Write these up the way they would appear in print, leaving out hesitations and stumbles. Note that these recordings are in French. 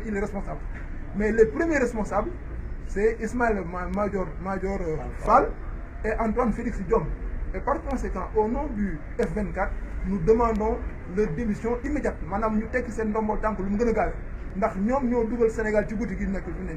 il est responsable. Mais les premiers responsables, c'est Ismaël Major Fall et Antoine Félix Diom. Et par conséquent, au nom du F24, nous demandons leur démission immédiate. Madame, nous sommes en train de temps que nous avons gagné. Nous avons double Sénégal, tu goûtes qui n'est que vous.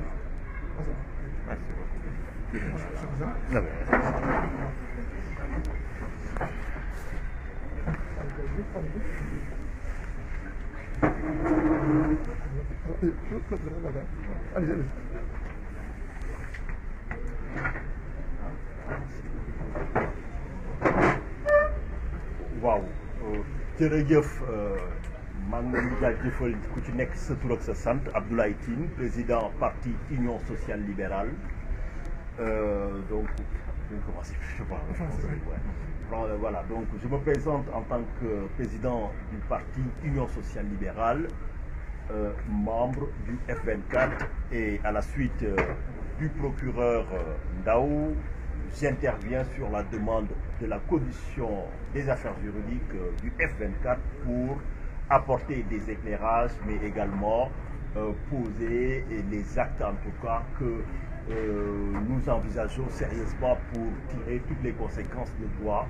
Waaw jërëjëf maa ngi leen di jaajëfal ku ci nekk sa tur ak sa sant Abdoulaye Tine président parti Union sociale libérale donc je vais commencer voilà donc je me présente en tant que président du parti Union sociale libérale membre du F24 et à la suite du procureur Ndao, j'interviens sur la demande de la commission des affaires juridiques du F24 pour apporter des éclairages, mais également poser les actes en tout cas que nous envisageons sérieusement pour tirer toutes les conséquences de droit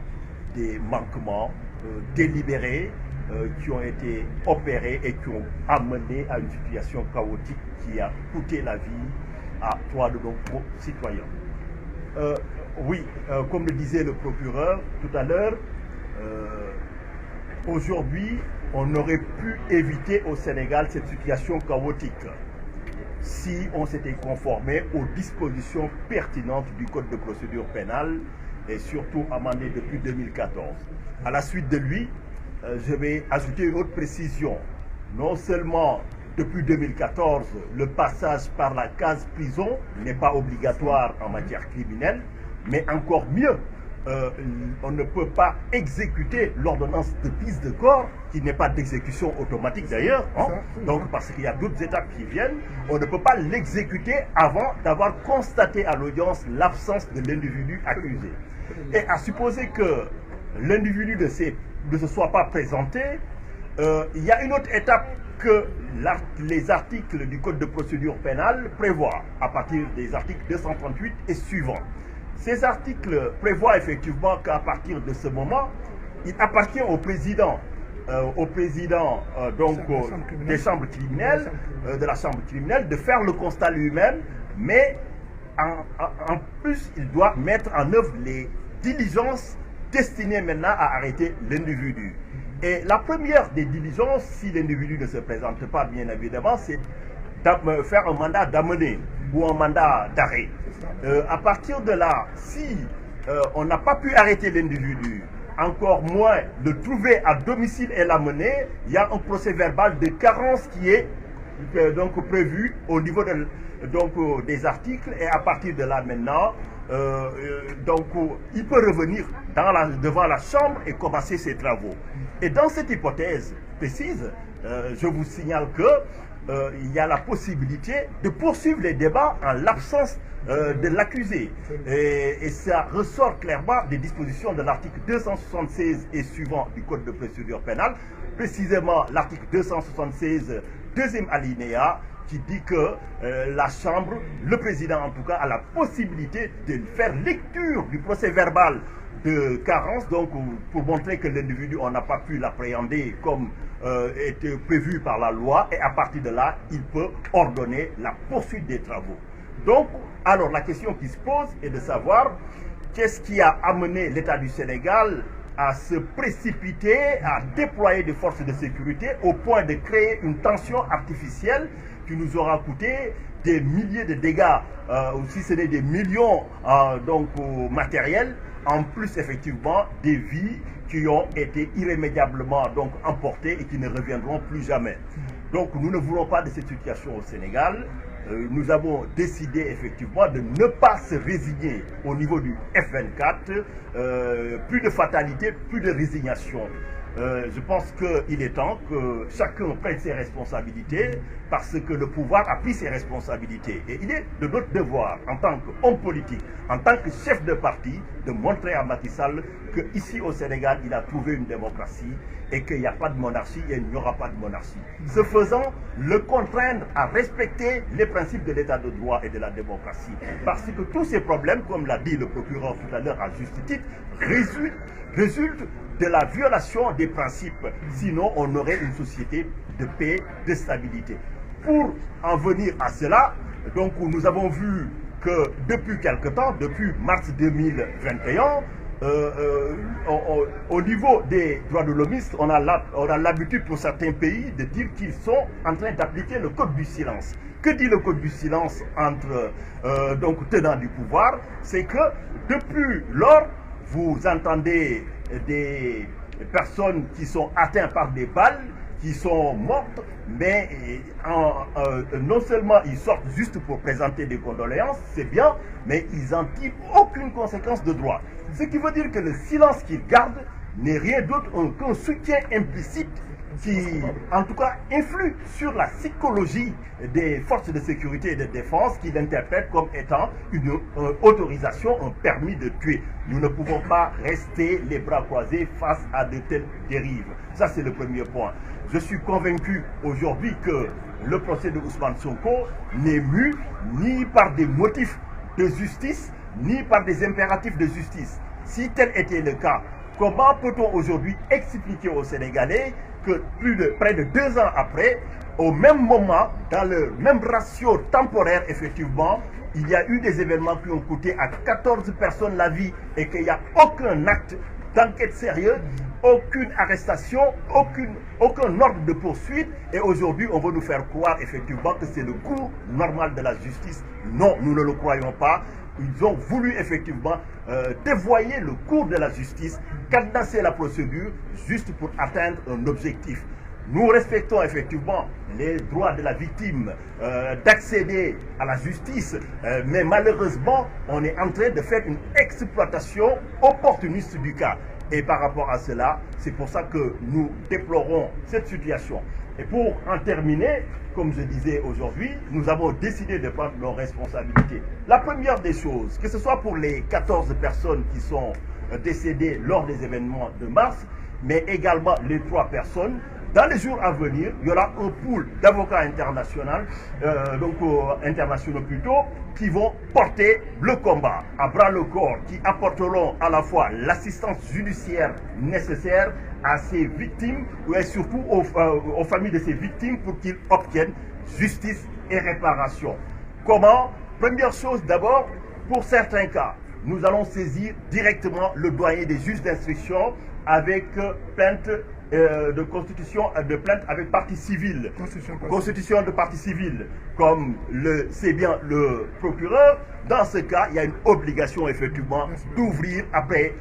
des manquements délibérés qui ont été opérés et qui ont amené à une situation chaotique qui a coûté la vie à 3 de nos citoyens. Oui, comme le disait le procureur tout à l'heure, aujourd'hui, on aurait pu éviter au Sénégal cette situation chaotique si on s'était conformé aux dispositions pertinentes du Code de procédure pénale et surtout amendé depuis 2014. À la suite de lui, je vais ajouter une autre précision. Non seulement depuis 2014, le passage par la case prison n'est pas obligatoire en matière criminelle, mais encore mieux, on ne peut pas exécuter l'ordonnance de prise de corps, qui n'est pas d'exécution automatique d'ailleurs, hein? Donc parce qu'il y a d'autres étapes qui viennent, on ne peut pas l'exécuter avant d'avoir constaté à l'audience l'absence de l'individu accusé. Et à supposer que l'individu ne se soit pas présenté, il y a une autre étape que les articles du Code de procédure pénale prévoient, à partir des articles 238 et suivants. Ces articles prévoient effectivement qu'à partir de ce moment, il appartient au président donc des chambres criminelles, de la chambre criminelle, de faire le constat lui-même, mais en plus, il doit mettre en œuvre les diligences destinées maintenant à arrêter l'individu. Et la première des diligences, si l'individu ne se présente pas, bien évidemment, c'est de faire un mandat d'amener ou un mandat d'arrêt. À partir de là, si on n'a pas pu arrêter l'individu, encore moins le trouver à domicile et l'amener, il y a un procès verbal de carence qui est donc prévu au niveau des articles, et à partir de là maintenant, donc il peut revenir devant la chambre et commencer ses travaux. Et dans cette hypothèse précise, je vous signale que il y a la possibilité de poursuivre les débats en l'absence de l'accusé. Et ça ressort clairement des dispositions de l'article 276 et suivant du Code de procédure pénale, précisément l'article 276, deuxième alinéa, qui dit que la Chambre, le président en tout cas, a la possibilité de faire lecture du procès verbal de carence, donc pour montrer que l'individu, on n'a pas pu l'appréhender comme était prévu par la loi, et à partir de là, il peut ordonner la poursuite des travaux. Donc, alors la question qui se pose est de savoir qu'est-ce qui a amené l'État du Sénégal à se précipiter, à déployer des forces de sécurité au point de créer une tension artificielle qui nous aura coûté des milliers de dégâts, ou si ce n'est des millions donc matériels, en plus effectivement des vies qui ont été irrémédiablement donc emportées et qui ne reviendront plus jamais. Donc nous ne voulons pas de cette situation au Sénégal. Nous avons décidé effectivement de ne pas se résigner au niveau du F24, plus de fatalité, plus de résignation. Je pense qu'il est temps que chacun prenne ses responsabilités, parce que le pouvoir a pris ses responsabilités. Et il est de notre devoir, en tant qu'homme politique, en tant que chef de parti, de montrer à Macky Sall qu'ici au Sénégal, il a trouvé une démocratie et qu'il n'y a pas de monarchie et il n'y aura pas de monarchie. Ce faisant, le contraindre à respecter les principes de l'état de droit et de la démocratie. Parce que tous ces problèmes, comme l'a dit le procureur tout à l'heure à juste titre, résultent de la violation des principes. Sinon, on aurait une société de paix, de stabilité. Pour en venir à cela, donc nous avons vu que depuis quelque temps, depuis mars 2021, au niveau des droits de l'hommiste, on a l'habitude pour certains pays de dire qu'ils sont en train d'appliquer le code du silence. Que dit le code du silence entre donc tenants du pouvoir? C'est que depuis lors, vous entendez des personnes qui sont atteintes par des balles, qui sont mortes, mais non seulement ils sortent juste pour présenter des condoléances, c'est bien, mais ils n'en tirent aucune conséquence de droit. Ce qui veut dire que le silence qu'ils gardent n'est rien d'autre qu'un soutien implicite qui, en tout cas, influe sur la psychologie des forces de sécurité et de défense qu'ils interprètent comme étant une autorisation, un permis de tuer. Nous ne pouvons pas rester les bras croisés face à de telles dérives. Ça, c'est le premier point. Je suis convaincu aujourd'hui que le procès de Ousmane Sonko n'est mu ni par des motifs de justice, ni par des impératifs de justice. Si tel était le cas, comment peut-on aujourd'hui expliquer aux Sénégalais que près de 2 ans après, au même moment, dans le même ratio temporaire, effectivement, il y a eu des événements qui ont coûté à 14 personnes la vie et qu'il n'y a aucun acte d'enquête sérieux, aucune arrestation, aucun ordre de poursuite, et aujourd'hui on veut nous faire croire effectivement que c'est le cours normal de la justice. Non, nous ne le croyons pas. Ils ont voulu effectivement dévoyer le cours de la justice, cadenasser la procédure juste pour atteindre un objectif. Nous respectons effectivement les droits de la victime d'accéder à la justice, mais malheureusement, on est en train de faire une exploitation opportuniste du cas. Et par rapport à cela, c'est pour ça que nous déplorons cette situation. Et pour en terminer, comme je disais aujourd'hui, nous avons décidé de prendre nos responsabilités. La première des choses, que ce soit pour les 14 personnes qui sont décédées lors des événements de mars, mais également les 3 personnes, dans les jours à venir, il y aura un pool d'avocats internationaux plutôt, qui vont porter le combat à bras le corps, qui apporteront à la fois l'assistance judiciaire nécessaire à ces victimes, et surtout aux familles de ces victimes pour qu'ils obtiennent justice et réparation. Comment? Première chose d'abord, pour certains cas, nous allons saisir directement le doyen des juges d'instruction avec plainte de constitution de plainte avec partie civile, constitution de partie civile, comme le sait bien le procureur. Dans ce cas, il y a une obligation effectivement d'ouvrir après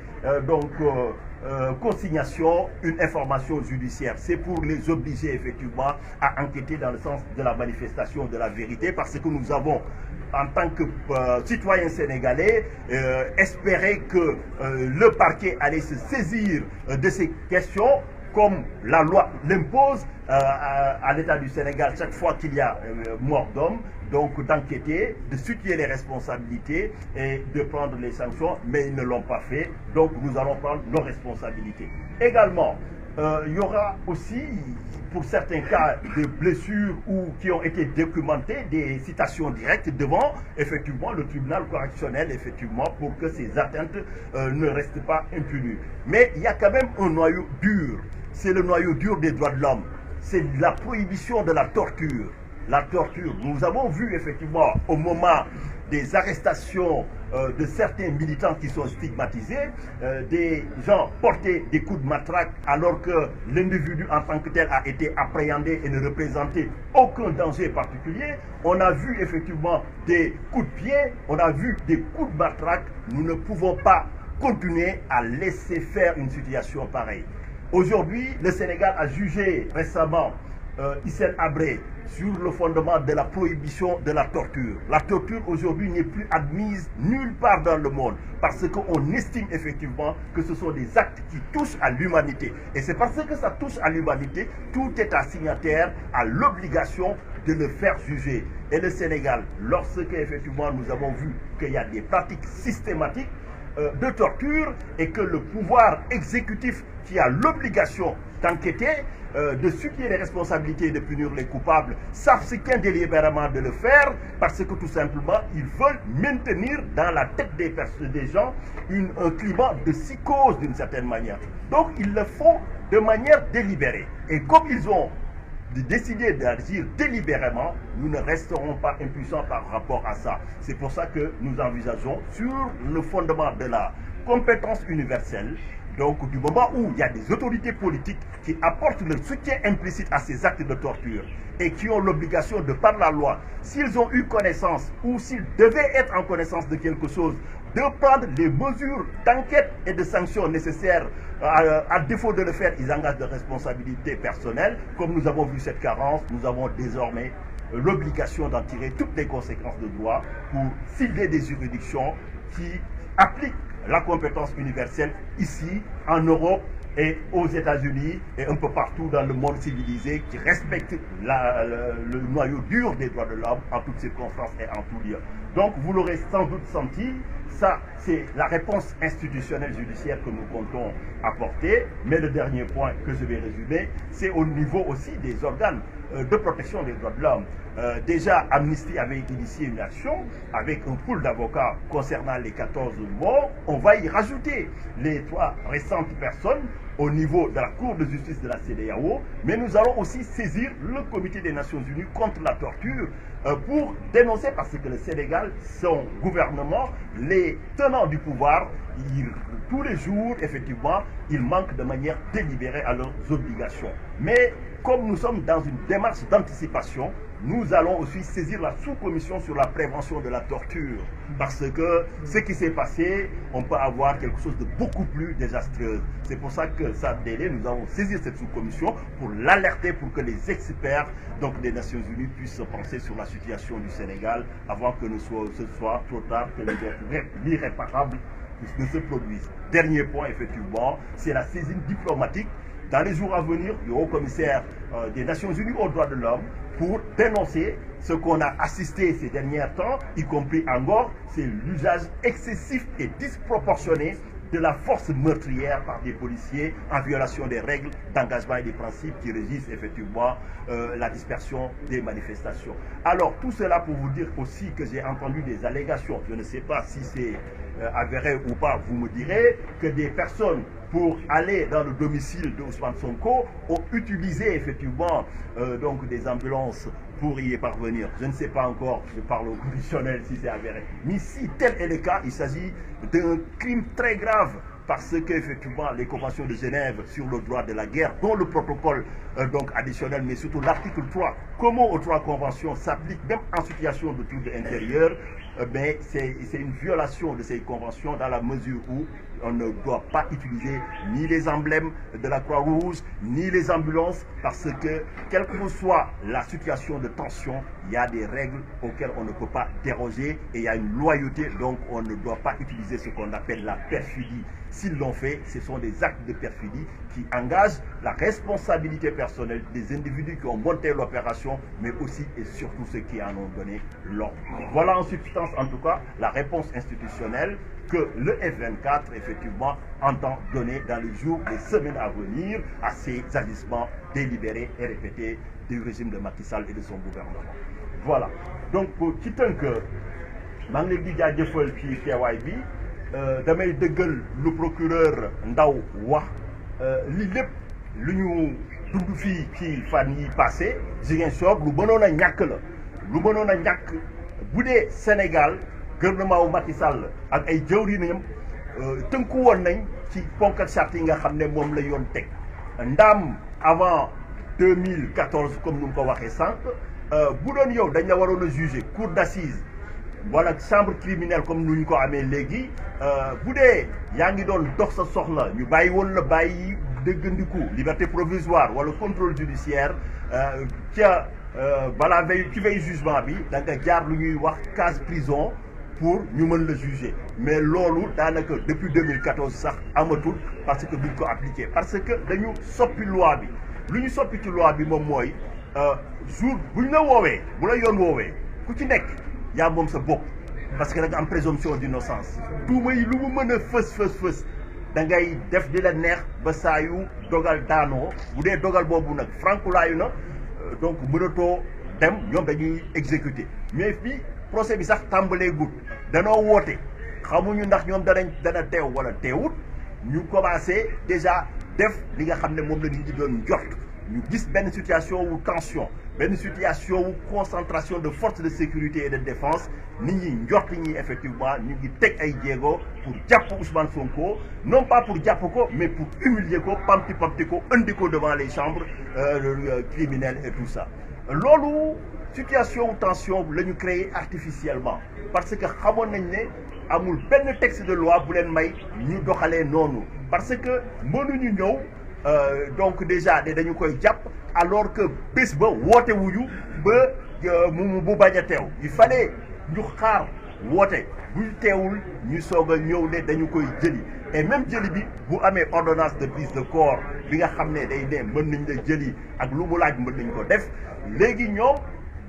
consignation une information judiciaire. C'est pour les obliger effectivement à enquêter dans le sens de la manifestation de la vérité, parce que nous avons, en tant que citoyens sénégalais, espéré que le parquet allait se saisir de ces questions, comme la loi l'impose à l'État du Sénégal chaque fois qu'il y a mort d'homme, donc d'enquêter, de situer les responsabilités et de prendre les sanctions, mais ils ne l'ont pas fait, donc nous allons prendre nos responsabilités. Également, il y aura aussi, pour certains cas de blessures ou qui ont été documentées, des citations directes devant effectivement le tribunal correctionnel, effectivement, pour que ces atteintes ne restent pas impunies. Mais il y a quand même un noyau dur, c'est le noyau dur des droits de l'homme, c'est la prohibition de la torture. La torture, nous avons vu effectivement au moment des arrestations de certains militants qui sont stigmatisés, des gens porter des coups de matraque alors que l'individu en tant que tel a été appréhendé et ne représentait aucun danger particulier. On a vu effectivement des coups de pied, on a vu des coups de matraque. Nous ne pouvons pas continuer à laisser faire une situation pareille. Aujourd'hui, le Sénégal a jugé récemment Hissène Habré sur le fondement de la prohibition de la torture. La torture aujourd'hui n'est plus admise nulle part dans le monde parce qu'on estime effectivement que ce sont des actes qui touchent à l'humanité. Et c'est parce que ça touche à l'humanité, tout État signataire a l'obligation de le faire juger. Et le Sénégal, lorsque effectivement nous avons vu qu'il y a des pratiques systématiques, de torture et que le pouvoir exécutif qui a l'obligation d'enquêter, de supplier les responsabilités et de punir les coupables, s'abstient délibérément de le faire parce que tout simplement ils veulent maintenir dans la tête des gens un climat de psychose d'une certaine manière. Donc ils le font de manière délibérée. Et comme ils ont décidé d'agir délibérément, nous ne resterons pas impuissants par rapport à ça. C'est pour ça que nous envisageons, sur le fondement de la compétence universelle, donc du moment où il y a des autorités politiques qui apportent le soutien implicite à ces actes de torture et qui ont l'obligation de, par la loi, s'ils ont eu connaissance ou s'ils devaient être en connaissance de quelque chose, de prendre les mesures d'enquête et de sanctions nécessaires. À défaut de le faire, ils engagent de responsabilités personnelles. Comme nous avons vu cette carence, nous avons désormais l'obligation d'en tirer toutes les conséquences de droit pour cibler des juridictions qui appliquent la compétence universelle ici, en Europe et aux États-Unis et un peu partout dans le monde civilisé, qui respectent le noyau dur des droits de l'homme en toutes circonstances et en tout lieu. Donc vous l'aurez sans doute senti, ça c'est la réponse institutionnelle judiciaire que nous comptons apporter. Mais le dernier point que je vais résumer, c'est au niveau aussi des organes de protection des droits de l'homme. Déjà, Amnesty avait initié une action avec un pool d'avocats concernant les 14 morts. On va y rajouter les 3 récentes personnes au niveau de la Cour de justice de la CEDEAO, mais nous allons aussi saisir le Comité des Nations Unies contre la torture pour dénoncer, parce que le Sénégal, son gouvernement, les tenants du pouvoir, tous les jours, effectivement, ils manquent de manière délibérée à leurs obligations. Mais comme nous sommes dans une démarche d'anticipation, nous allons aussi saisir la sous-commission sur la prévention de la torture. Parce que ce qui s'est passé, on peut avoir quelque chose de beaucoup plus désastreux. C'est pour ça que ça délai, nous allons saisir cette sous-commission pour l'alerter, pour que les experts donc, des Nations Unies puissent se pencher sur la situation du Sénégal avant que ce soit trop tard, que l'irréparable ne se produise. Dernier point, effectivement, c'est la saisine diplomatique dans les jours à venir du haut-commissaire des Nations Unies aux droits de l'homme pour dénoncer ce qu'on a assisté ces derniers temps, y compris encore, c'est l'usage excessif et disproportionné de la force meurtrière par des policiers en violation des règles d'engagement et des principes qui régissent effectivement la dispersion des manifestations. Alors tout cela pour vous dire aussi que j'ai entendu des allégations, je ne sais pas si c'est avéré ou pas, vous me direz, que des personnes pour aller dans le domicile de Ousmane Sonko ont utilisé effectivement donc des ambulances pour y parvenir. Je ne sais pas encore, je parle au conditionnel si c'est avéré. Mais si tel est le cas, il s'agit d'un crime très grave parce qu'effectivement les conventions de Genève sur le droit de la guerre, dont le protocole donc additionnel, mais surtout l'article 3, comment aux 3 conventions s'appliquent même en situation de trouble intérieur, mais c'est une violation de ces conventions dans la mesure où on ne doit pas utiliser ni les emblèmes de la Croix-Rouge, ni les ambulances, parce que, quelle que soit la situation de tension, il y a des règles auxquelles on ne peut pas déroger et il y a une loyauté, donc on ne doit pas utiliser ce qu'on appelle la perfidie. S'ils l'ont fait, ce sont des actes de perfidie qui engagent la responsabilité personnelle des individus qui ont monté l'opération, mais aussi et surtout ceux qui en ont donné l'ordre. Voilà en substance, en tout cas, la réponse institutionnelle que le F24, effectivement, entend donner dans les jours, les semaines à venir à ces agissements délibérés et répétés du régime de Macky Sall et de son gouvernement. Voilà. Donc, ci tënk maa ngi leen di jaajëfal ci teewaay bi damay dëggal lu procureur Ndaw wax li lépp lu ñu dund fii ci fan yi passé Ziguinchor lu mënoon a ñàkk la lu mënoon a ñàkk bu dee Sénégal gouvernement wu Macky Sall ak ay jëwriñam tënku woon nañ ci ponk ak charte yi nga xam ne moom la yoon teg ndaam avant 2014 comme nu mu ko waxee sànq bu doon yow dañ la waroon a juger cour d'assises wala chambre criminelle comme nu ñu ko amee léegi bu dee yaa ngi doon dox sa soxla ñu bàyyi woon la bàyyi déggandiku liberté provisoire wala contrôle judiciaire ca balaa ci veille jugement bi da nga jaar lu ñuy wax case prison pour ñu mën la juger mais loolu daanaka depuis 2014 sax amatul parce que duñ ko appliqué parce que dañu soppi loi bi lu ñu soppi ci loi bi moom mooy jour buñ la woowee bu la yoon woowee ku ci nekk yaa moom sa bopp parce que da nga am présomption d'innocence tuuma yi lu mu mën a fës da ngay def di la neex ba saa yu dogal daanoo bu dee dogal boobu nag frankulaayu na donc mënatoo dem ñoom dañuy exécuter mais fii procès bi sax tàmbalee gut danoo woote xamuñu ndax ñoom dana teew wala teewut ñu commencé déjà def li nga xam ne moom la nit ñi doon njort ñu gis benn situation wu tension benn situation wu concentration de forces de sécurité et de défense nit ñi njort ñi effectivement ñu ngi teg ay jéego pour jàpp Ousmane Sonko non pas pour jàpp ko mais pour humilier ko pamti ko indi ko devant les chambres criminelles et tout ça loolu situation wu tension la ñu créé artificiellement parce que xamoon nañ ne amul benn texte de loi bu leen may ñu doxalee noonu parce que mënuñu ñëw donc déjà dañu koy jàpp alors que bés ba woote wuñu ba bu bañ a teew il fallait ñu xaar woote bu teewul ñu soog a ñëw ne dañu koy jëli et même jëli bi bu amee ordonnance de prise de corps bi nga xam ne day ne mën nañ la jëli ak lu mu laaj mën nañ ko def léegi ñoom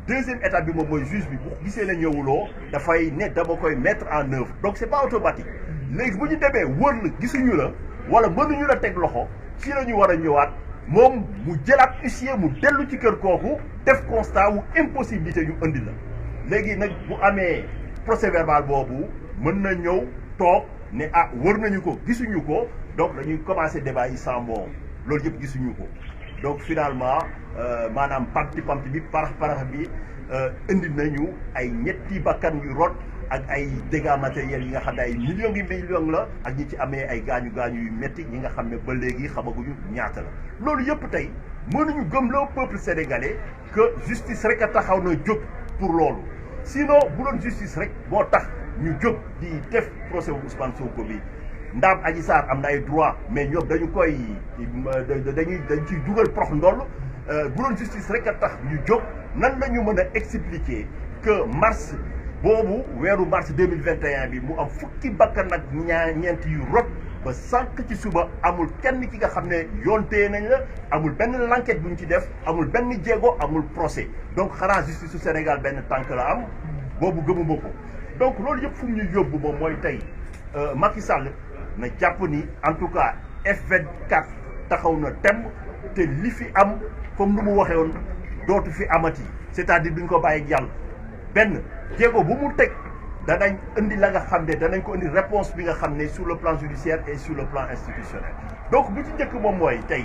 deuxième étape bi moom mooy juge bi bu gisee na ñëwuloo dafay ne dama koy mettre en œuvre donc c'est pas automatique léegi bu ñu demee wër la gisuñu la wala mënuñu la teg loxo ci la ñu war a ñëwaat moom mu jëlaat huissier mu dellu ci kër kooku def constat wu impossibilité ñu indi la léegi nag bu amee procès verbal boobu mën na ñëw toog ne ah wër nañu ko gisuñu ko donc dañuy commencer débat yi sans bon loolu yëpp gisuñu ko donc finalement maanaam pamti bi parax bi indi nañu ay ñetti bakkan yu rot ak ay dégâts matériels yi nga xam ne ay millions la ak ñi ci amee ay gaañu yu métti ñi nga xam ne ba léegi xamaguñu ñaata la loolu yëpp tey mënuñu gëmloo peuple sénégalais que justice rek a taxaw na jóg pour loolu sinon bu doon justice rek moo tax ñu jóg di def procès wu Ousmane Sonko bi ndaam Adji Sarr am na ay droit mais ñoom dañu koy dañ ciy dugal prox ndoll bu doon justice rek a tax ñu jóg nan la ñu mën a expliquer que mars boobu weeru mars 2021 bi mu am fukki bakkan nag ñeent yu rot ba sànq ci suba amul kenn ki nga xam ne yoon téye nañ la amul benn l'enquête bu ñu ci def amul benn jéego amul procès donc xanaa justice su Sénégal benn tànk la am boobu gëmuma ko donc loolu yëpp fu mu ñu yóbbu moom mooy tey Macky Sall na jàpp ni en tout cas F24 taxaw na tem te li fi am comme nu mu waxee woon dootu fi amati c'est-à-dire duñ ko bàyyi jàll benn jéego bu mu teg danañ indi la nga xam ne danañ ko indi réponse bi nga xam ne sur le plan judiciaire et sur le plan institutionnel donc bu ci njëkk moom mooy tey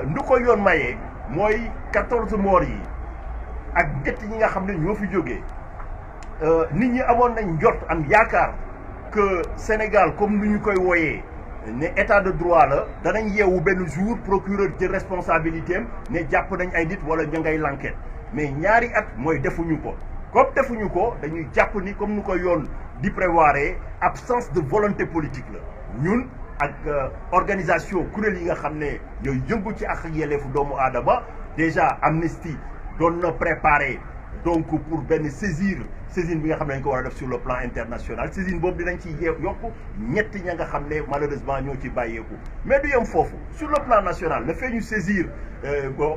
ndu ko yoon mayee mooy 14 morts yi ak ñett ñi nga xam ne ñoo fi jógee nit ñi amoon nañ njort am yaakaar que Sénégal comme ni ñu koy wooyee ne état de droit la danañ yeewu benn jour procureur jël responsabilité am ne jàpp nañ ay nit wala ña ngay l'enquête mais ñaari at mooy defuñu ko comme defuñu ko dañuy jàpp ni comme nu ko yoon di prévoir absence de volonté politique la ñun ak organisation kuréel yi nga xam ne ñooy yëngu ci ak yelleefu doomu aadama déjà Amnesty doon na préparé donc pour benn saisine bi nga xam ne dañ ko war a def sur le plan international saisine boobu dinañ ci yokk ñetti ña nga xam ne malheureusement ñoo ci bàyyeeku mais du yem foofu sur le plan national le fait ñu saisir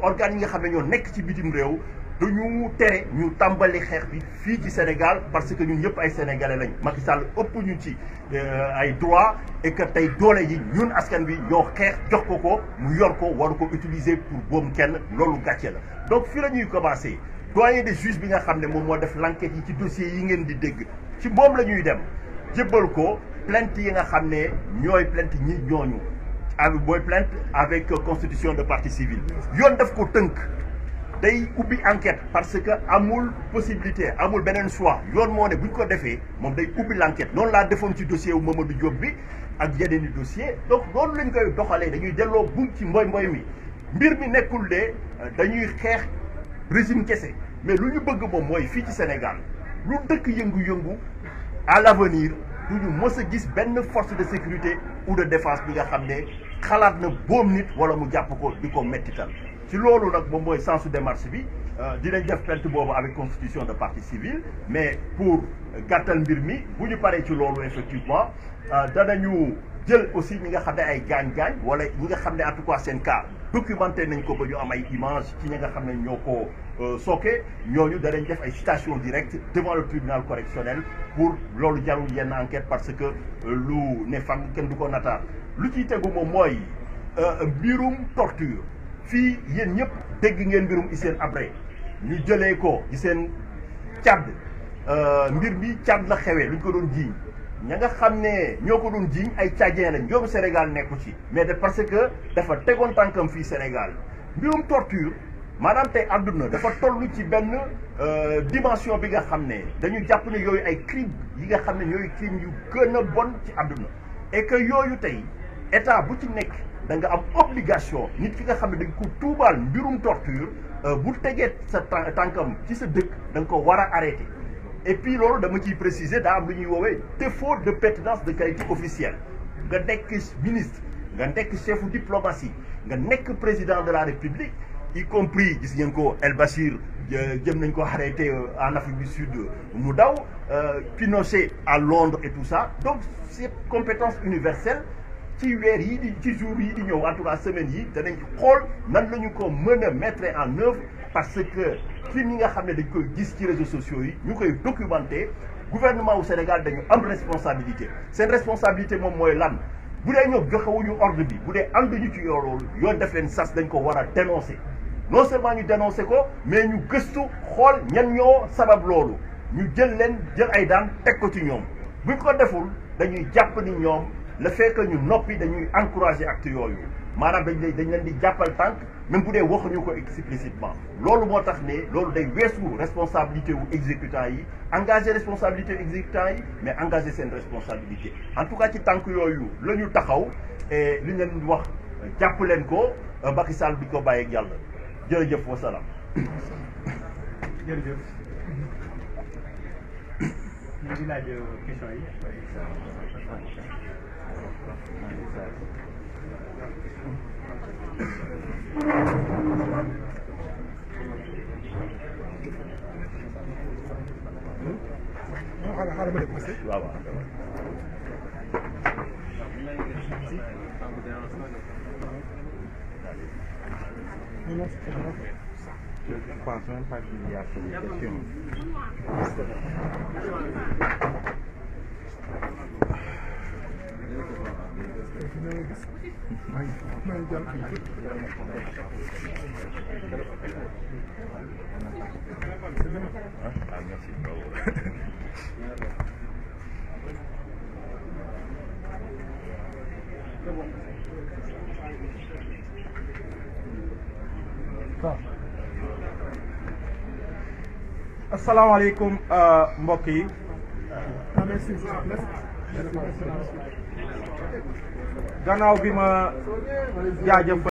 organes yi nga xam ne ñoo nekk ci bitim réew duñu tere ñu tàmbali xeex bi fii ci Sénégal parce que ñun ñëpp ay sénégalais lañ Macky Sall ëpp ñu ci ay droit et que tey doole yi ñun askan bi ñoo xeex jox ko mu yor ko waru ko utiliser pour boom kenn loolu gàcce la donc fii la ñuy commencer doyen des juges bi nga xam ne moom moo def l'enquête yi ci dossiers yi ngeen di dégg ci moom la ñuy dem jébbal ko plainte yi nga xam ne ñooy plainte ñi ñooñu booy plainte avec constitution de partie civile yoon daf ko tënk day ubbi enquête parce que amul possibilité amul beneen choix yoon moo ne bu ñu ko defee moom day ubbi l'enquête noonu laa defoon ci dossier wu Mamadou Diop bi ak yeneen i dossier donc loolu lañ koy doxalee dañuy delloo buum ci mboy mi mbir mi nekkul de dañuy xeex régime kese mais lu ñu bëgg moom mooy fii ci Sénégal lu dëkk yëngu-yëngu à l'avenir du ñu mës a gis benn force de sécurité ou de défense bi nga xam ne xalaat na boom nit wala mu jàpp ko di ko mettital ci loolu nag moom mooy sensu démarche bi dinañ def plainte boobu avec constitution de partie civile mais pour gàttal mbir mi bu ñu paree ci loolu effectivement danañu jël aussi ñi nga xam ne ay gaañ-gaañ wala ñi nga xam ne en tout cas seen cas documenté nañ ko ba ñu am ay image ci ñi nga xam ne ñoo ko sooke ñooñu danañ def ay citation directe devant le tribunal correctionnel pour loolu jarul yenn enquête parce que lu ne fang kenn du ko nataal lu ciy tegu moom mooy mbirum torture fii yéen ñëpp dégg ngeen mbirum Hissène Habré ñu jëlee ko ci seen Tchad mbir bi Tchad la xewee lu ñu ko doon jiiñ ña nga xam ne ñoo ko doon jiiñ ay Tchadien lañ ñoom Sénégal nekku ci mais de parce que dafa tegoon tànkam fii Sénégal mbirum torture maanaam tey àdduna dafa toll ci benn dimension bi nga xam ne dañu jàpp ne yooyu ay crime yi nga xam ne ñooy crime yu gën a bon ci àdduna et que yooyu tey état bu ci nekk da nga am obligation nit ki nga xam ne dañ ko tuubaal mbirum torture bu tegee sa tànkam ci sa dëkk da nga ko war a arrêté et puis loolu dama ciy préciser daa am lu ñuy woowee défaut de pertinence de qualité officielle nga nekk ministre nga nekk chefu diplomatie nga nekk président de la république y compris gis ngeen ko El Bachir jëm nañ ko arrêté en Afrique du Sud mu daw Pinochet à Londres et tout ça donc c'est compétence universelle ci weer yi di ci jour yi di ñëw en tout cas semaine yi danañ xool nan la ñu ko mën a mettre en œuvre parce que crime yi nga xam ne dañ koy gis ci réseaux sociaux yi ñu koy documenter gouvernement wu Sénégal dañu am responsabilité seen responsabilité moom mooy lan bu dee ñoom joxewuñu ordre bi bu dee ànduñu ci loolu yoon def leen sas dañ ko war a dénoncer non seulement ñu dénoncer ko mais ñu gëstu xool ñan ñoo sabab loolu ñu jël ay daan teg ko ci ñoom buñ ko deful dañuy jàpp ni ñoom le fait que ñu noppi dañuy encourager acte yooyu maanaam dañ leen di jàppal tànk même bu dee waxuñu ko explicitement loolu moo tax ne loolu day weesu responsabilité wu exécutant yi engagé responsabilité wu exécutant yi mais engagé seen responsabilité en tout cas ci tànk yooyu la ñu taxaw et li ñu leen wax jàpp leen ko Macky Sall bi ko bàyyi ak yàlla jërëjëf wa salaam. jërëjëf ñu ngi laaj question yi. xaaral ma déposé. waaw Je ne pense même pas qu'il y a des questions. asalaamaaleykum mbokk yi gannaaw bi ma jaajëf